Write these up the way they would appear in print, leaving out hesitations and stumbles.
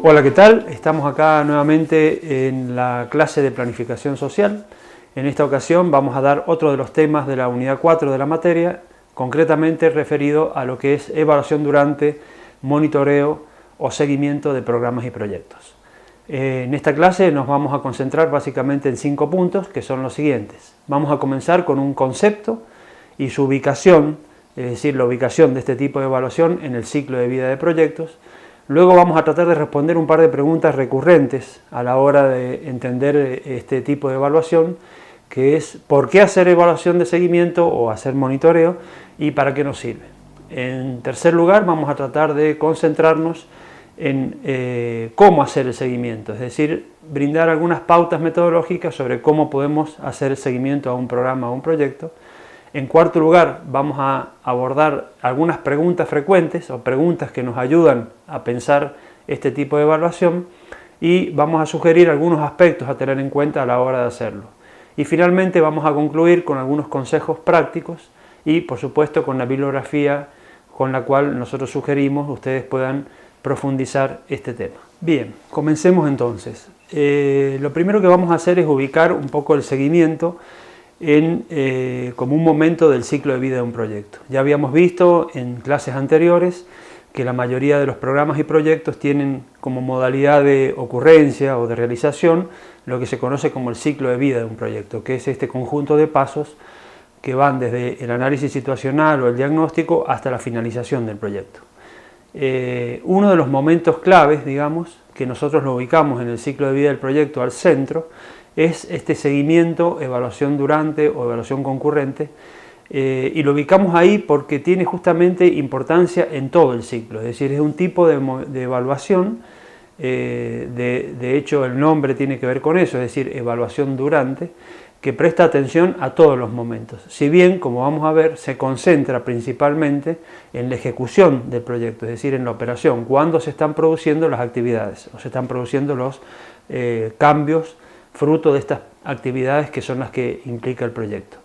Hola, ¿qué tal? Estamos acá nuevamente en la clase de planificación social. En esta ocasión vamos a dar otro de los temas de la unidad 4 de la materia, concretamente referido a lo que es evaluación durante, monitoreo o seguimiento de programas y proyectos. En esta clase nos vamos a concentrar básicamente en 5 puntos, que son los siguientes. Vamos a comenzar con un concepto y su ubicación, es decir, la ubicación de este tipo de evaluación en el ciclo de vida de proyectos. Luego vamos a tratar de responder un par de preguntas recurrentes a la hora de entender este tipo de evaluación, que es ¿por qué hacer evaluación de seguimiento o hacer monitoreo y para qué nos sirve? En tercer lugar, vamos a tratar de concentrarnos en cómo hacer el seguimiento, es decir, brindar algunas pautas metodológicas sobre cómo podemos hacer el seguimiento a un programa o un proyecto. En cuarto lugar, vamos a abordar algunas preguntas frecuentes o preguntas que nos ayudan a pensar este tipo de evaluación y vamos a sugerir algunos aspectos a tener en cuenta a la hora de hacerlo. Y finalmente vamos a concluir con algunos consejos prácticos y, por supuesto, con la bibliografía con la cual nosotros sugerimos ustedes puedan profundizar este tema. Bien, comencemos entonces. Lo primero que vamos a hacer es ubicar un poco el seguimiento como un momento del ciclo de vida de un proyecto. Ya habíamos visto en clases anteriores que la mayoría de los programas y proyectos tienen como modalidad de ocurrencia o de realización lo que se conoce como el ciclo de vida de un proyecto, que es este conjunto de pasos que van desde el análisis situacional o el diagnóstico hasta la finalización del proyecto. Uno de los momentos claves, digamos, que nosotros lo ubicamos en el ciclo de vida del proyecto al centro, es este seguimiento, evaluación durante o evaluación concurrente, y lo ubicamos ahí porque tiene justamente importancia en todo el ciclo, es decir, es un tipo de evaluación, de hecho el nombre tiene que ver con eso, es decir, evaluación durante, que presta atención a todos los momentos, si bien, como vamos a ver, se concentra principalmente en la ejecución del proyecto, es decir, en la operación, cuando se están produciendo las actividades o se están produciendo los cambios fruto de estas actividades que son las que implica el proyecto.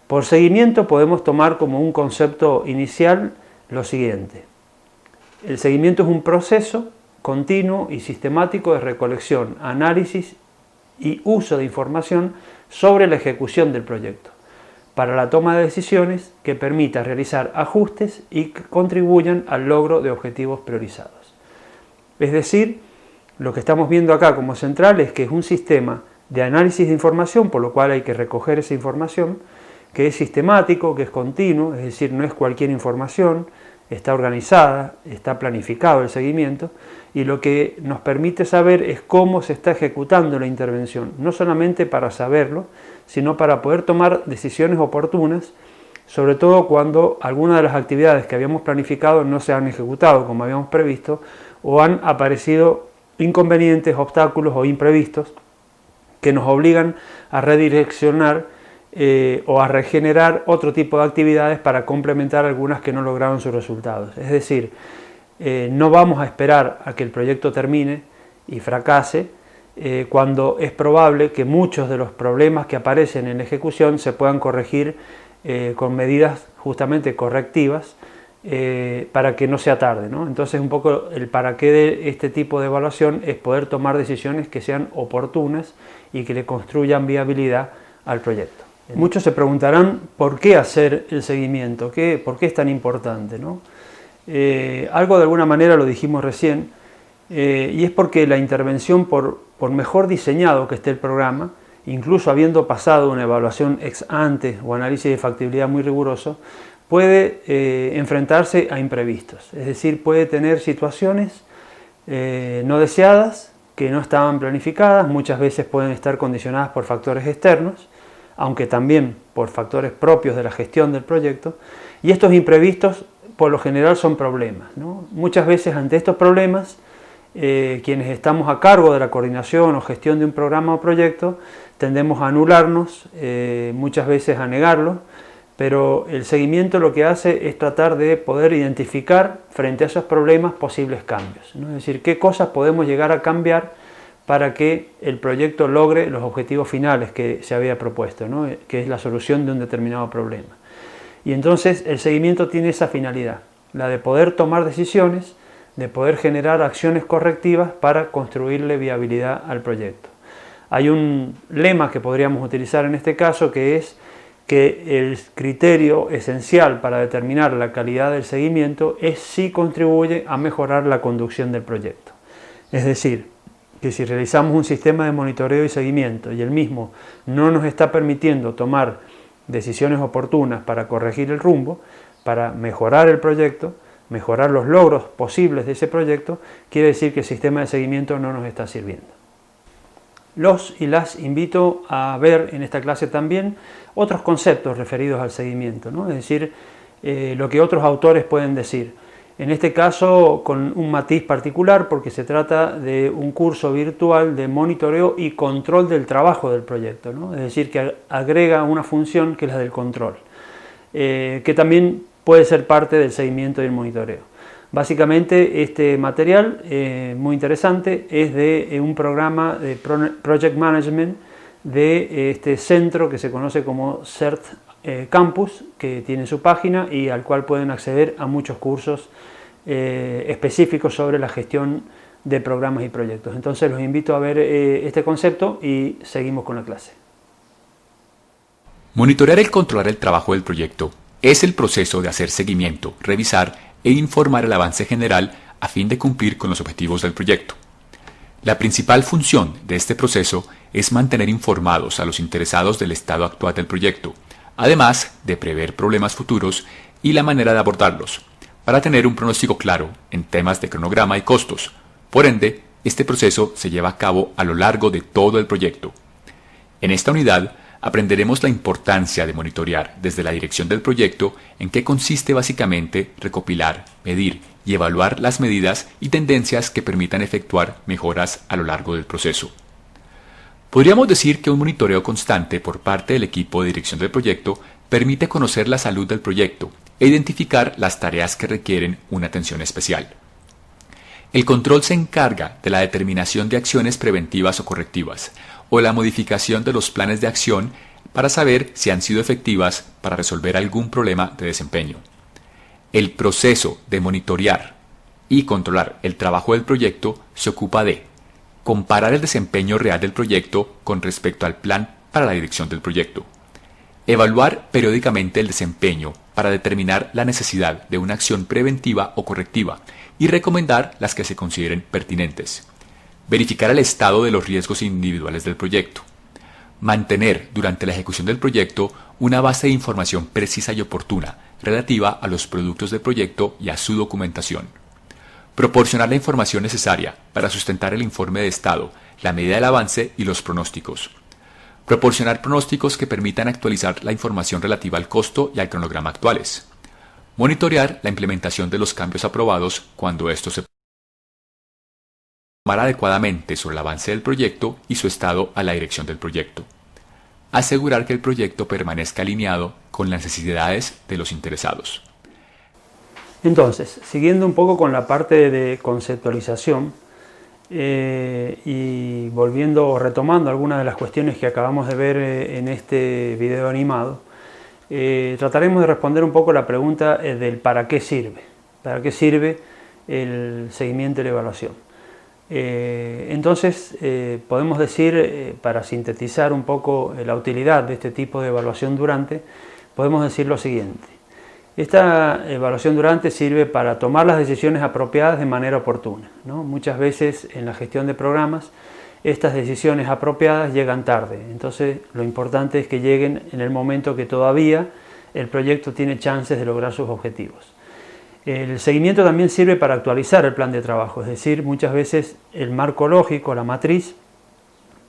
Por seguimiento podemos tomar como un concepto inicial lo siguiente. El seguimiento es un proceso continuo y sistemático de recolección, análisis y uso de información sobre la ejecución del proyecto, para la toma de decisiones que permita realizar ajustes y que contribuyan al logro de objetivos priorizados. Es decir, lo que estamos viendo acá como central es que es un sistema de análisis de información, por lo cual hay que recoger esa información, que es sistemático, que es continuo, es decir, no es cualquier información, está organizada, está planificado el seguimiento, y lo que nos permite saber es cómo se está ejecutando la intervención, no solamente para saberlo, sino para poder tomar decisiones oportunas, sobre todo cuando algunas de las actividades que habíamos planificado no se han ejecutado como habíamos previsto, o han aparecido inconvenientes, obstáculos o imprevistos que nos obligan a redireccionar o a regenerar otro tipo de actividades para complementar algunas que no lograron sus resultados. Es decir, no vamos a esperar a que el proyecto termine y fracase cuando es probable que muchos de los problemas que aparecen en la ejecución se puedan corregir con medidas justamente correctivas para que no sea tarde, ¿no? Entonces un poco el para qué de este tipo de evaluación es poder tomar decisiones que sean oportunas y que le construyan viabilidad al proyecto. Muchos se preguntarán por qué hacer el seguimiento, por qué es tan importante, ¿no? Algo de alguna manera lo dijimos recién, y es porque la intervención, por mejor diseñado que esté el programa, incluso habiendo pasado una evaluación ex ante o análisis de factibilidad muy riguroso, puede enfrentarse a imprevistos, es decir, puede tener situaciones no deseadas, que no estaban planificadas, muchas veces pueden estar condicionadas por factores externos, aunque también por factores propios de la gestión del proyecto, y estos imprevistos por lo general son problemas, ¿no? Muchas veces ante estos problemas, quienes estamos a cargo de la coordinación o gestión de un programa o proyecto, tendemos a anularnos, muchas veces a negarlo, pero el seguimiento lo que hace es tratar de poder identificar frente a esos problemas posibles cambios, ¿no? Es decir, qué cosas podemos llegar a cambiar para que el proyecto logre los objetivos finales que se había propuesto, ¿no? Que es la solución de un determinado problema. Y entonces el seguimiento tiene esa finalidad, la de poder tomar decisiones de poder generar acciones correctivas para construirle viabilidad al proyecto. Hay un lema que podríamos utilizar en este caso, que es que el criterio esencial para determinar la calidad del seguimiento es si contribuye a mejorar la conducción del proyecto. Es decir, que si realizamos un sistema de monitoreo y seguimiento y el mismo no nos está permitiendo tomar decisiones oportunas para corregir el rumbo, para mejorar el proyecto, mejorar los logros posibles de ese proyecto, quiere decir que el sistema de seguimiento no nos está sirviendo. Los y las invito a ver en esta clase también otros conceptos referidos al seguimiento, ¿no? Es decir, lo que otros autores pueden decir. En este caso con un matiz particular porque se trata de un curso virtual de monitoreo y control del trabajo del proyecto, ¿no? Es decir, que agrega una función que es la del control, que también puede ser parte del seguimiento y el monitoreo. Básicamente este material, muy interesante, es de un programa de Project Management de este centro que se conoce como CERT Campus, que tiene su página y al cual pueden acceder a muchos cursos específicos sobre la gestión de programas y proyectos. Entonces los invito a ver este concepto y seguimos con la clase. Monitorear y controlar el trabajo del proyecto es el proceso de hacer seguimiento, revisar e informar el avance general a fin de cumplir con los objetivos del proyecto. La principal función de este proceso es mantener informados a los interesados del estado actual del proyecto, además de prever problemas futuros y la manera de abordarlos, para tener un pronóstico claro en temas de cronograma y costos. Por ende, este proceso se lleva a cabo a lo largo de todo el proyecto. En esta unidad, aprenderemos la importancia de monitorear desde la dirección del proyecto, en que consiste básicamente recopilar, medir y evaluar las medidas y tendencias que permitan efectuar mejoras a lo largo del proceso. Podríamos decir que un monitoreo constante por parte del equipo de dirección del proyecto permite conocer la salud del proyecto e identificar las tareas que requieren una atención especial. El control se encarga de la determinación de acciones preventivas o correctivas, o la modificación de los planes de acción para saber si han sido efectivas para resolver algún problema de desempeño. El proceso de monitorear y controlar el trabajo del proyecto se ocupa de comparar el desempeño real del proyecto con respecto al plan para la dirección del proyecto, evaluar periódicamente el desempeño para determinar la necesidad de una acción preventiva o correctiva y recomendar las que se consideren pertinentes, verificar el estado de los riesgos individuales del proyecto, mantener durante la ejecución del proyecto una base de información precisa y oportuna relativa a los productos del proyecto y a su documentación, proporcionar la información necesaria para sustentar el informe de estado, la medida del avance y los pronósticos, proporcionar pronósticos que permitan actualizar la información relativa al costo y al cronograma actuales, monitorear la implementación de los cambios aprobados cuando estos se informar adecuadamente sobre el avance del proyecto y su estado a la dirección del proyecto. Asegurar que el proyecto permanezca alineado con las necesidades de los interesados. Entonces, siguiendo un poco con la parte de conceptualización y volviendo o retomando algunas de las cuestiones que acabamos de ver en este video animado, trataremos de responder un poco la pregunta del ¿para qué sirve? ¿Para qué sirve el seguimiento y la evaluación? Entonces podemos decir, para sintetizar un poco la utilidad de este tipo de evaluación durante, podemos decir lo siguiente. Esta evaluación durante sirve para tomar las decisiones apropiadas de manera oportuna, ¿no? Muchas veces en la gestión de programas estas decisiones apropiadas llegan tarde, entonces lo importante es que lleguen en el momento que todavía el proyecto tiene chances de lograr sus objetivos. El seguimiento también sirve para actualizar el plan de trabajo, es decir, muchas veces el marco lógico, la matriz,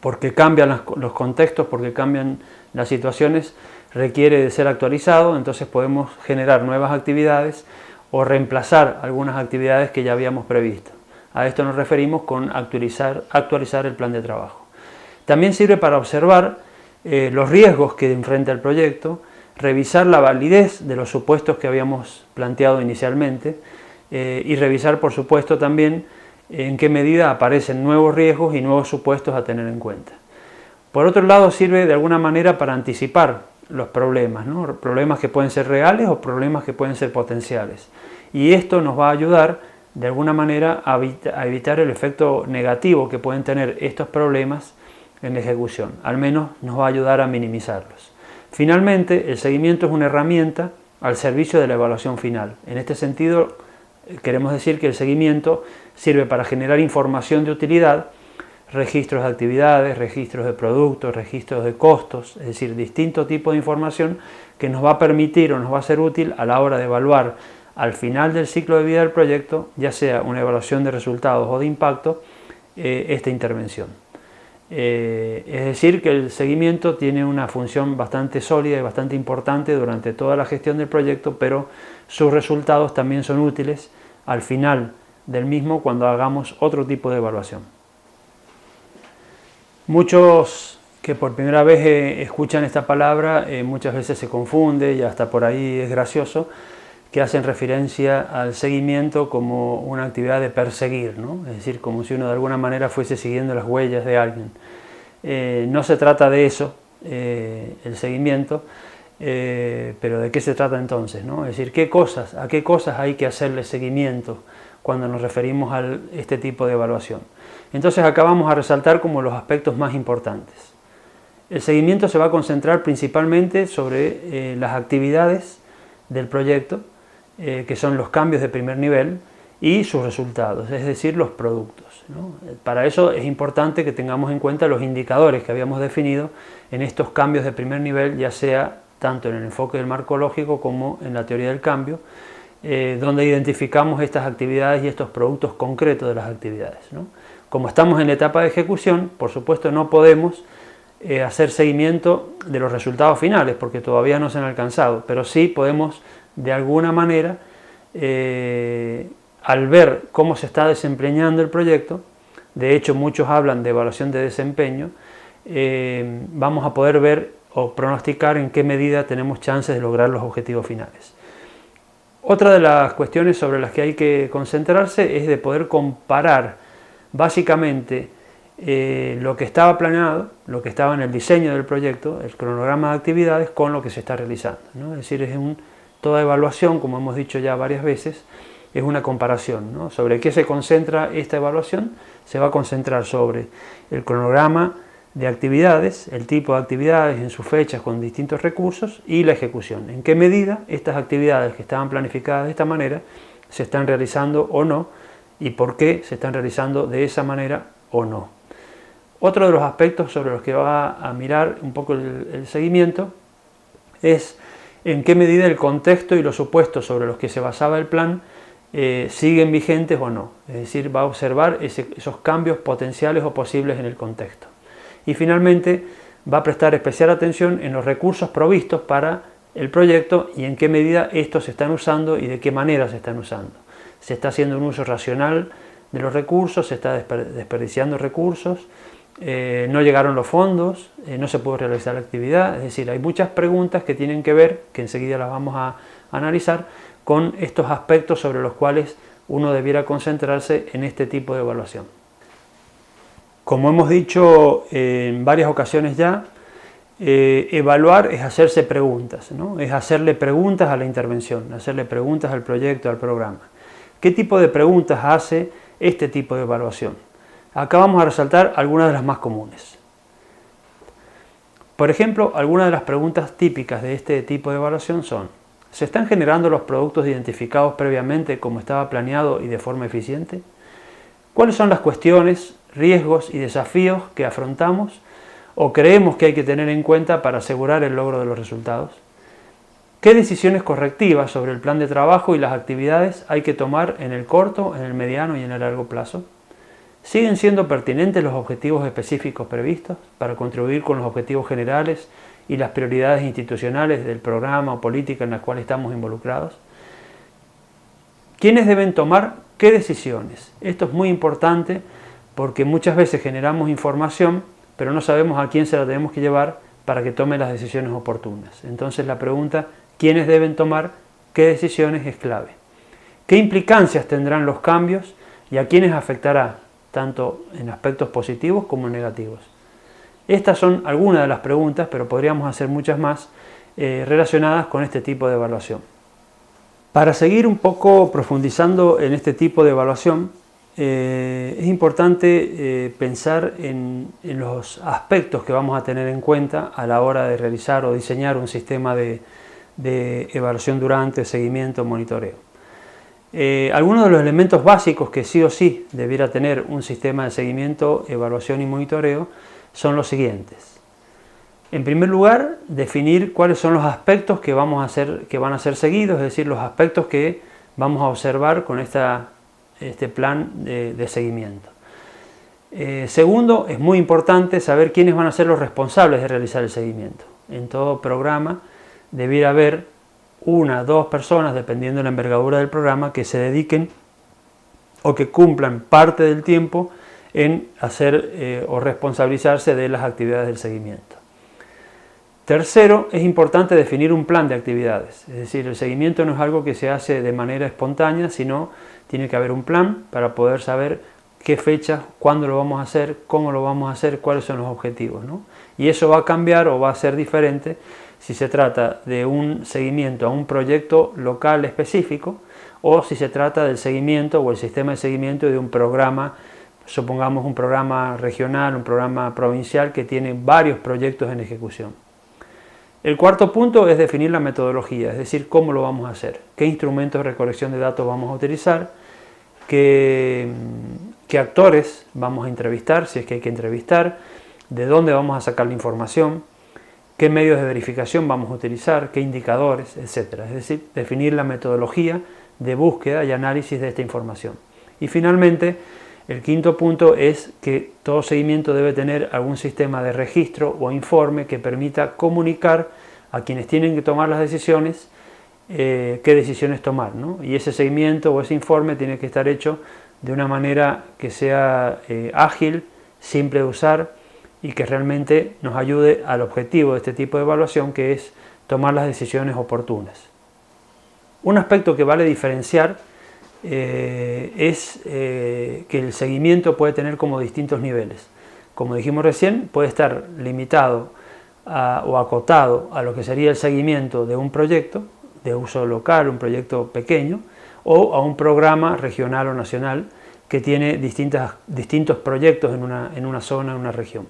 porque cambian los contextos, porque cambian las situaciones, requiere de ser actualizado, entonces podemos generar nuevas actividades o reemplazar algunas actividades que ya habíamos previsto. A esto nos referimos con actualizar el plan de trabajo. También sirve para observar los riesgos que enfrenta el proyecto, revisar la validez de los supuestos que habíamos planteado inicialmente y revisar, por supuesto, también en qué medida aparecen nuevos riesgos y nuevos supuestos a tener en cuenta. Por otro lado, sirve de alguna manera para anticipar los problemas, ¿no? Problemas que pueden ser reales o problemas que pueden ser potenciales. Y esto nos va a ayudar de alguna manera a evitar el efecto negativo que pueden tener estos problemas en la ejecución. Al menos nos va a ayudar a minimizarlos. Finalmente, el seguimiento es una herramienta al servicio de la evaluación final. En este sentido, queremos decir que el seguimiento sirve para generar información de utilidad, registros de actividades, registros de productos, registros de costos, es decir, distintos tipos de información que nos va a permitir o nos va a ser útil a la hora de evaluar al final del ciclo de vida del proyecto, ya sea una evaluación de resultados o de impacto, esta intervención. Es decir, que el seguimiento tiene una función bastante sólida y bastante importante durante toda la gestión del proyecto, pero sus resultados también son útiles al final del mismo cuando hagamos otro tipo de evaluación. Muchos que por primera vez escuchan esta palabra muchas veces se confunde y hasta por ahí es gracioso, que hacen referencia al seguimiento como una actividad de perseguir, ¿no? Es decir, como si uno de alguna manera fuese siguiendo las huellas de alguien. No se trata de eso, el seguimiento, pero ¿de qué se trata entonces, ¿no? Es decir, ¿a qué cosas hay que hacerle seguimiento cuando nos referimos a este tipo de evaluación? Entonces acá vamos a resaltar como los aspectos más importantes. El seguimiento se va a concentrar principalmente sobre las actividades del proyecto, que son los cambios de primer nivel y sus resultados, es decir, los productos, ¿no? Para eso es importante que tengamos en cuenta los indicadores que habíamos definido en estos cambios de primer nivel, ya sea tanto en el enfoque del marco lógico como en la teoría del cambio, donde identificamos estas actividades y estos productos concretos de las actividades, ¿no? Como estamos en la etapa de ejecución, por supuesto no podemos hacer seguimiento de los resultados finales porque todavía no se han alcanzado, pero sí podemos de alguna manera, al ver cómo se está desempeñando el proyecto, de hecho muchos hablan de evaluación de desempeño, vamos a poder ver o pronosticar en qué medida tenemos chances de lograr los objetivos finales. Otra de las cuestiones sobre las que hay que concentrarse es de poder comparar básicamente lo que estaba planeado, lo que estaba en el diseño del proyecto, el cronograma de actividades, con lo que se está realizando, ¿no? Es decir, toda evaluación, como hemos dicho ya varias veces, es una comparación, ¿no? ¿Sobre qué se concentra esta evaluación? Se va a concentrar sobre el cronograma de actividades, el tipo de actividades en sus fechas con distintos recursos y la ejecución. ¿En qué medida estas actividades que estaban planificadas de esta manera se están realizando o no? ¿Y por qué se están realizando de esa manera o no? Otro de los aspectos sobre los que va a mirar un poco el seguimiento es en qué medida el contexto y los supuestos sobre los que se basaba el plan siguen vigentes o no. Es decir, va a observar esos cambios potenciales o posibles en el contexto. Y finalmente va a prestar especial atención en los recursos provistos para el proyecto y en qué medida estos se están usando y de qué manera se están usando. Se está haciendo un uso racional de los recursos, se está desperdiciando recursos, no llegaron los fondos, no se pudo realizar la actividad. Es decir, hay muchas preguntas que tienen que ver, que enseguida las vamos a analizar, con estos aspectos sobre los cuales uno debiera concentrarse en este tipo de evaluación. Como hemos dicho en varias ocasiones ya, evaluar es hacerse preguntas, ¿no? Es hacerle preguntas a la intervención, hacerle preguntas al proyecto, al programa. ¿Qué tipo de preguntas hace este tipo de evaluación? Acá vamos a resaltar algunas de las más comunes. Por ejemplo, algunas de las preguntas típicas de este tipo de evaluación son: ¿se están generando los productos identificados previamente como estaba planeado y de forma eficiente? ¿Cuáles son las cuestiones, riesgos y desafíos que afrontamos o creemos que hay que tener en cuenta para asegurar el logro de los resultados? ¿Qué decisiones correctivas sobre el plan de trabajo y las actividades hay que tomar en el corto, en el mediano y en el largo plazo? ¿Siguen siendo pertinentes los objetivos específicos previstos para contribuir con los objetivos generales y las prioridades institucionales del programa o política en la cual estamos involucrados? ¿Quiénes deben tomar qué decisiones? Esto es muy importante porque muchas veces generamos información, pero no sabemos a quién se la tenemos que llevar para que tome las decisiones oportunas. Entonces la pregunta, ¿quiénes deben tomar qué decisiones?, es clave. ¿Qué implicancias tendrán los cambios y a quiénes afectará, tanto en aspectos positivos como en negativos? Estas son algunas de las preguntas, pero podríamos hacer muchas más relacionadas con este tipo de evaluación. Para seguir un poco profundizando en este tipo de evaluación, es importante pensar en los aspectos que vamos a tener en cuenta a la hora de realizar o diseñar un sistema de evaluación durante, seguimiento, monitoreo. Algunos de los elementos básicos que sí o sí debiera tener un sistema de seguimiento, evaluación y monitoreo son los siguientes. En primer lugar, definir cuáles son los aspectos que van a ser seguidos, es decir, los aspectos que vamos a observar con este plan de seguimiento. Segundo, es muy importante saber quiénes van a ser los responsables de realizar el seguimiento. En todo programa debiera haber 1 o 2 personas, dependiendo de la envergadura del programa, que se dediquen o que cumplan parte del tiempo en hacer o responsabilizarse de las actividades del seguimiento. Tercero, es importante definir un plan de actividades, es decir, el seguimiento no es algo que se hace de manera espontánea, sino tiene que haber un plan para poder saber qué fecha, cuándo lo vamos a hacer, cómo lo vamos a hacer, cuáles son los objetivos, ¿no? Y eso va a cambiar o va a ser diferente si se trata de un seguimiento a un proyecto local específico o si se trata del seguimiento o el sistema de seguimiento de un programa, supongamos un programa regional, un programa provincial que tiene varios proyectos en ejecución. El cuarto punto es definir la metodología, es decir, cómo lo vamos a hacer, qué instrumentos de recolección de datos vamos a utilizar, qué actores vamos a entrevistar, si es que hay que entrevistar, de dónde vamos a sacar la información, qué medios de verificación vamos a utilizar, qué indicadores, etc. Es decir, definir la metodología de búsqueda y análisis de esta información. Y finalmente, el quinto punto es que todo seguimiento debe tener algún sistema de registro o informe que permita comunicar a quienes tienen que tomar las decisiones qué decisiones tomar, ¿no? Y ese seguimiento o ese informe tiene que estar hecho de una manera que sea ágil, simple de usar y que realmente nos ayude al objetivo de este tipo de evaluación, que es tomar las decisiones oportunas. Un aspecto que vale diferenciar es que el seguimiento puede tener como distintos niveles. Como dijimos recién, puede estar limitado o acotado a lo que sería el seguimiento de un proyecto de uso local, un proyecto pequeño, o a un programa regional o nacional que tiene distintos proyectos en una zona, en una región.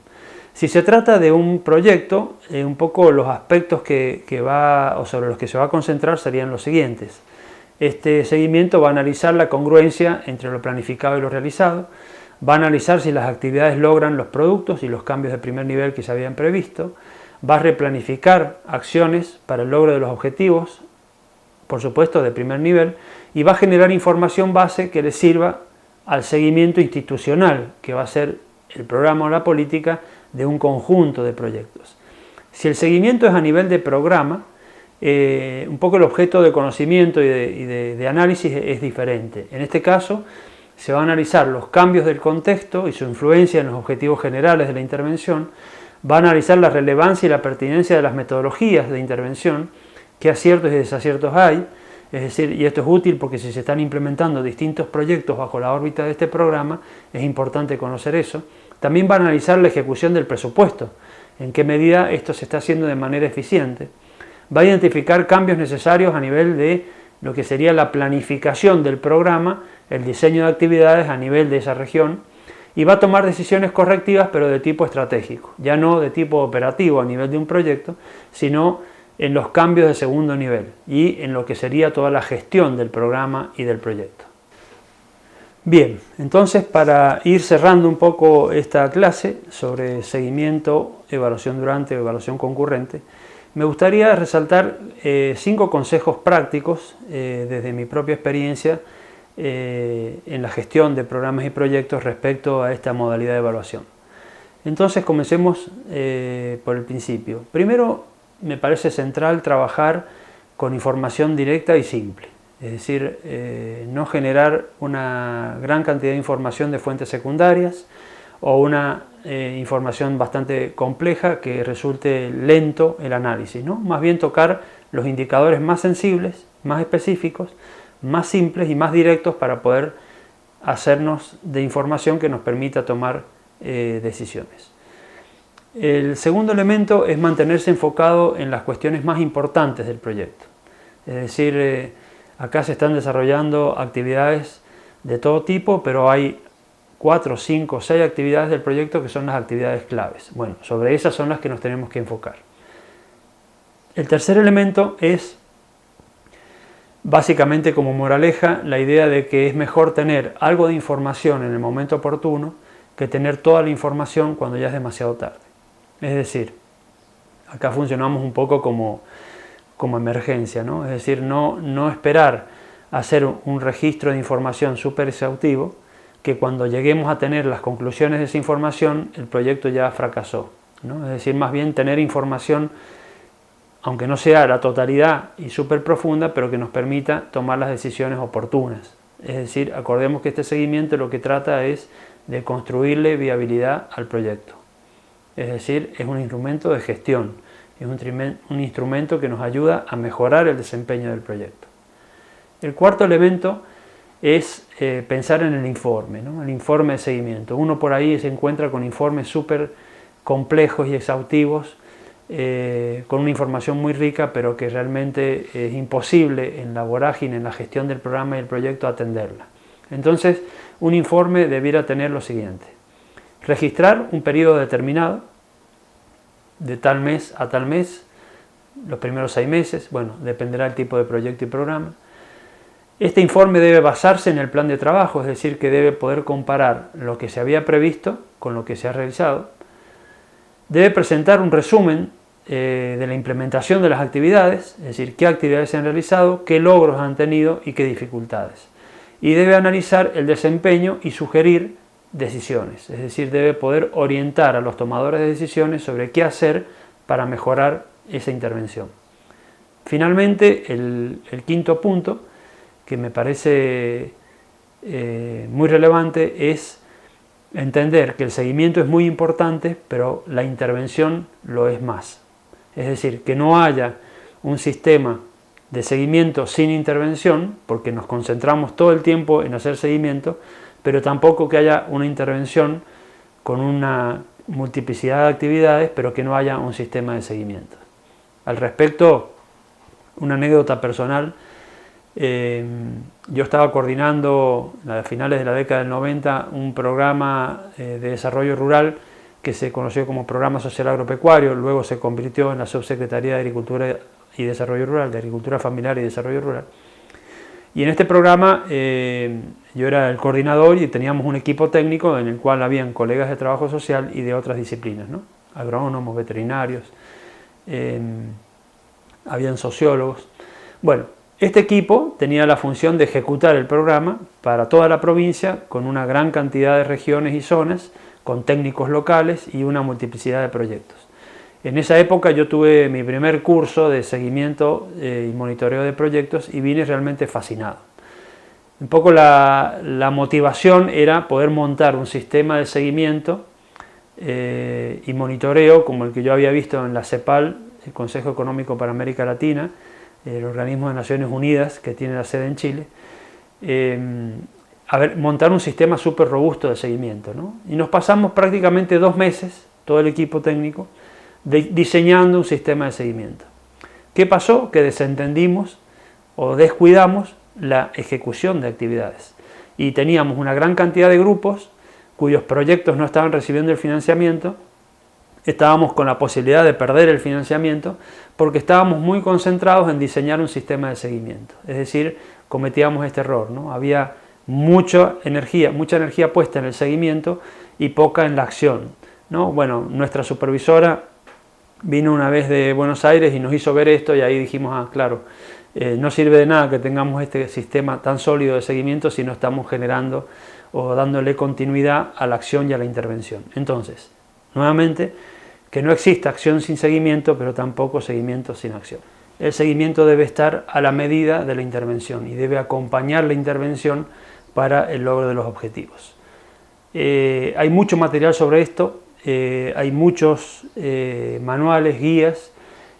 Si se trata de un proyecto, un poco los aspectos sobre los que se va a concentrar serían los siguientes. Este seguimiento va a analizar la congruencia entre lo planificado y lo realizado, va a analizar si las actividades logran los productos y los cambios de primer nivel que se habían previsto, va a replanificar acciones para el logro de los objetivos, por supuesto de primer nivel, y va a generar información base que le sirva al seguimiento institucional, que va a ser el programa o la política de un conjunto de proyectos. Si el seguimiento es a nivel de programa, un poco el objeto de conocimiento y de análisis es diferente. En este caso se va a analizar los cambios del contexto y su influencia en los objetivos generales de la intervención, va a analizar la relevancia y la pertinencia de las metodologías de intervención, qué aciertos y desaciertos hay, es decir, y esto es útil porque si se están implementando distintos proyectos bajo la órbita de este programa, es importante conocer eso. También va a analizar la ejecución del presupuesto, en qué medida esto se está haciendo de manera eficiente. Va a identificar cambios necesarios a nivel de lo que sería la planificación del programa, el diseño de actividades a nivel de esa región, y va a tomar decisiones correctivas pero de tipo estratégico, ya no de tipo operativo a nivel de un proyecto, sino en los cambios de segundo nivel y en lo que sería toda la gestión del programa y del proyecto. Bien, entonces para ir cerrando un poco esta clase sobre seguimiento, evaluación durante, evaluación concurrente, me gustaría resaltar 5 consejos prácticos desde mi propia experiencia en la gestión de programas y proyectos respecto a esta modalidad de evaluación. Entonces comencemos por el principio. Primero, me parece central trabajar con información directa y simple, es decir, no generar una gran cantidad de información de fuentes secundarias o una información bastante compleja que resulte lento el análisis, ¿no? Más bien tocar los indicadores más sensibles, más específicos, más simples y más directos para poder hacernos de información que nos permita tomar decisiones. El segundo elemento es mantenerse enfocado en las cuestiones más importantes del proyecto. Es decir, Acá se están desarrollando actividades de todo tipo, pero hay 4, 5, 6 actividades del proyecto que son las actividades claves. Bueno, sobre esas son las que nos tenemos que enfocar. El tercer elemento es, básicamente como moraleja, la idea de que es mejor tener algo de información en el momento oportuno que tener toda la información cuando ya es demasiado tarde. Es decir, acá funcionamos un poco como emergencia, ¿no? Es decir, no esperar a hacer un registro de información súper exhaustivo, que cuando lleguemos a tener las conclusiones de esa información, el proyecto ya fracasó, ¿no? Es decir, más bien tener información, aunque no sea la totalidad y súper profunda, pero que nos permita tomar las decisiones oportunas. Es decir, acordemos que este seguimiento lo que trata es de construirle viabilidad al proyecto. Es decir, es un instrumento de gestión, es un instrumento que nos ayuda a mejorar el desempeño del proyecto. El cuarto elemento es pensar en el informe, ¿no? El informe de seguimiento. Uno por ahí se encuentra con informes súper complejos y exhaustivos, con una información muy rica, pero que realmente es imposible en la vorágine, en la gestión del programa y el proyecto atenderla. Entonces, un informe debiera tener lo siguiente: registrar un periodo determinado, de tal mes a tal mes, los primeros 6 meses, bueno, dependerá del tipo de proyecto y programa. Este informe debe basarse en el plan de trabajo, es decir, que debe poder comparar lo que se había previsto con lo que se ha realizado. Debe presentar un resumen de la implementación de las actividades, es decir, qué actividades se han realizado, qué logros han tenido y qué dificultades. Y debe analizar el desempeño y sugerir decisiones, es decir, debe poder orientar a los tomadores de decisiones sobre qué hacer para mejorar esa intervención. Finalmente, el quinto punto, que me parece muy relevante, es entender que el seguimiento es muy importante, pero la intervención lo es más. Es decir, que no haya un sistema de seguimiento sin intervención, porque nos concentramos todo el tiempo en hacer seguimiento, pero tampoco que haya una intervención con una multiplicidad de actividades, pero que no haya un sistema de seguimiento. Al respecto, una anécdota personal: yo estaba coordinando a finales de la década del 90 un programa de desarrollo rural que se conoció como Programa Social Agropecuario, luego se convirtió en la Subsecretaría de Agricultura y Desarrollo Rural, de Agricultura Familiar y Desarrollo Rural. Y en este programa yo era el coordinador y teníamos un equipo técnico en el cual habían colegas de trabajo social y de otras disciplinas, ¿no? Agrónomos, veterinarios, habían sociólogos. Bueno, este equipo tenía la función de ejecutar el programa para toda la provincia con una gran cantidad de regiones y zonas, con técnicos locales y una multiplicidad de proyectos. En esa época yo tuve mi primer curso de seguimiento y monitoreo de proyectos y vine realmente fascinado. Un poco la motivación era poder montar un sistema de seguimiento y monitoreo como el que yo había visto en la CEPAL, el Consejo Económico para América Latina, el organismo de Naciones Unidas que tiene la sede en Chile, montar un sistema súper robusto de seguimiento, ¿no? Y nos pasamos prácticamente 2 meses, todo el equipo técnico, diseñando un sistema de seguimiento. ¿Qué pasó? Que desentendimos o descuidamos la ejecución de actividades y teníamos una gran cantidad de grupos cuyos proyectos no estaban recibiendo el financiamiento. Estábamos con la posibilidad de perder el financiamiento porque estábamos muy concentrados en diseñar un sistema de seguimiento. Es decir, cometíamos este error, ¿no? Había mucha energía puesta en el seguimiento y poca en la acción, ¿no? Bueno, nuestra supervisora vino una vez de Buenos Aires y nos hizo ver esto y ahí dijimos, claro, no sirve de nada que tengamos este sistema tan sólido de seguimiento si no estamos generando o dándole continuidad a la acción y a la intervención. Entonces, nuevamente, que no exista acción sin seguimiento, pero tampoco seguimiento sin acción. El seguimiento debe estar a la medida de la intervención y debe acompañar la intervención para el logro de los objetivos. Hay mucho material sobre esto, hay muchos manuales, guías.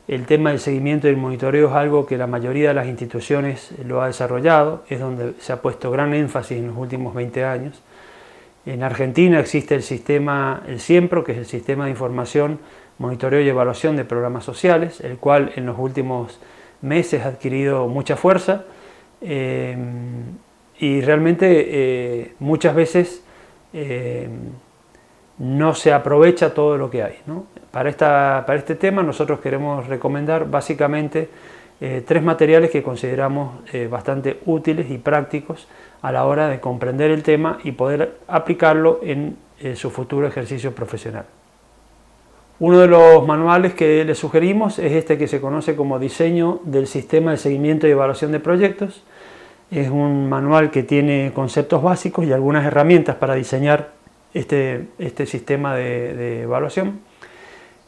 El tema del seguimiento y el monitoreo es algo que la mayoría de las instituciones lo ha desarrollado, es donde se ha puesto gran énfasis en los últimos 20 años. En Argentina existe el sistema, el SIEMPRO, que es el Sistema de Información, Monitoreo y Evaluación de Programas Sociales, el cual en los últimos meses ha adquirido mucha fuerza. y realmente muchas veces no se aprovecha todo lo que hay, ¿no? Para este tema nosotros queremos recomendar básicamente 3 materiales que consideramos bastante útiles y prácticos a la hora de comprender el tema y poder aplicarlo en su futuro ejercicio profesional. Uno de los manuales que les sugerimos es este que se conoce como Diseño del Sistema de Seguimiento y Evaluación de Proyectos. Es un manual que tiene conceptos básicos y algunas herramientas para diseñar este sistema de evaluación.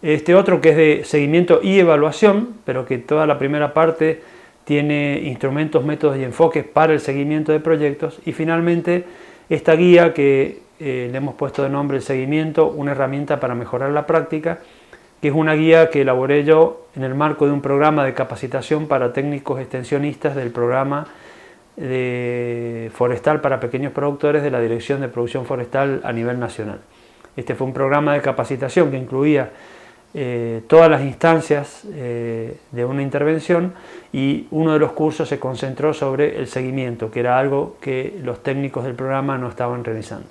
Este otro que es de seguimiento y evaluación, pero que toda la primera parte tiene instrumentos, métodos y enfoques para el seguimiento de proyectos. Y finalmente esta guía que le hemos puesto de nombre El Seguimiento, una herramienta para mejorar la práctica, que es una guía que elaboré yo en el marco de un programa de capacitación para técnicos extensionistas del programa de forestal para pequeños productores de la Dirección de Producción Forestal a nivel nacional. Este fue un programa de capacitación que incluía todas las instancias de una intervención, y uno de los cursos se concentró sobre el seguimiento, que era algo que los técnicos del programa no estaban realizando.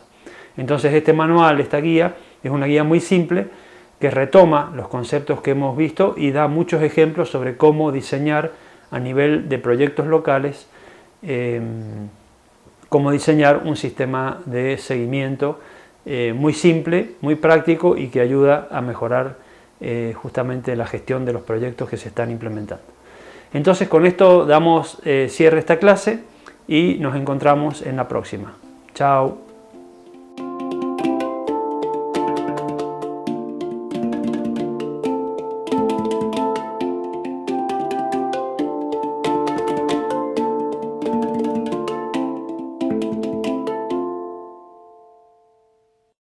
Entonces este manual, esta guía, es una guía muy simple que retoma los conceptos que hemos visto y da muchos ejemplos sobre cómo diseñar a nivel de proyectos locales, cómo diseñar un sistema de seguimiento muy simple, muy práctico y que ayuda a mejorar justamente la gestión de los proyectos que se están implementando. Entonces con esto damos cierre a esta clase y nos encontramos en la próxima. Chao.